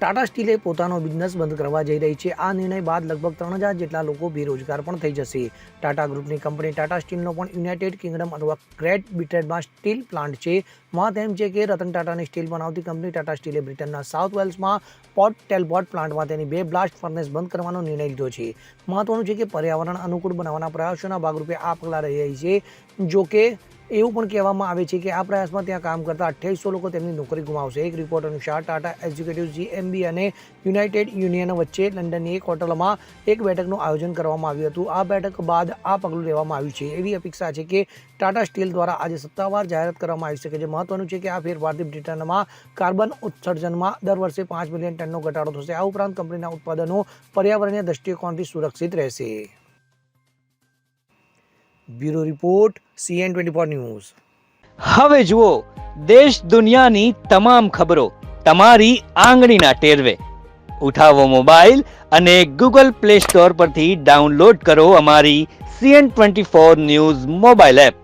ટાટા સ્ટીલે પોતાનો બિઝનેસ બંધ કરવા જઈ રહી છે। આ નિર્ણય બાદ લગભગ 3000 જેટલા લોકો બેરોજગાર પણ થઈ જશે। ટાટા ગ્રુપની કંપની ટાટા સ્ટીલનો પણ યુનાઇટેડ કિંગડમ અથવા ગ્રેટ બ્રિટનમાં સ્ટીલ પ્લાન્ટ છે। વાત એમ છે કે રતન ટાટાની સ્ટીલ બનાવતી કંપની ટાટા સ્ટીલે બ્રિટનના સાઉથ વેલ્સમાં પોર્ટ ટેલબોટ પ્લાન્ટમાં તેની 2 બ્લાસ્ટ ફર્નેસ બંધ કરવાનો નિર્ણય લીધો છે। મહત્વનું છે કે પર્યાવરણ અનુકૂળ બનાવવાના પ્રયાસોના ભાગરૂપે આ પગલાં રહી રહી છે। જો કે એવું પણ કહેવામાં આવે છે કે આ પ્રયાસમાં ત્યાં કામ કરતા 2800 લોકો તેમની નોકરી ગુમાવશે। એક રિપોર્ટ અનુસાર ટાટા એક્ઝિક્યુટિવ જીએમબી અને યુનાઇટેડ યુનિયન વચ્ચે લંડનની એક હોટલમાં એક બેઠકનું આયોજન કરવામાં આવ્યું હતું। આ બેઠક બાદ આ પગલું લેવામાં આવ્યું છે। એવી અપેક્ષા છે કે ટાટા સ્ટીલ દ્વારા આજે સત્તાવાર જાહેરાત કરવામાં આવી શકે છે। મહત્વનું છે કે આ ફેરફારથી બ્રિટનમાં કાર્બન ઉત્સર્જનમાં દર વર્ષે 5 મિલિયન ટનનો ઘટાડો થશે। આ ઉપરાંત કંપનીના ઉત્પાદનો પર્યાવરણીય દૃષ્ટિકોણથી સુરક્ષિત રહેશે। Bureau report CN24 news. હવે જુઓ દેશ દુનિયાની તમામ ખબરો તમારી આંગળીના ટેરવે। ઉઠાવો મોબાઈલ અને ગૂગલ પ્લે સ્ટોર પરથી ડાઉનલોડ કરો અમારી CN24 ન્યૂઝ મોબાઈલ એપ।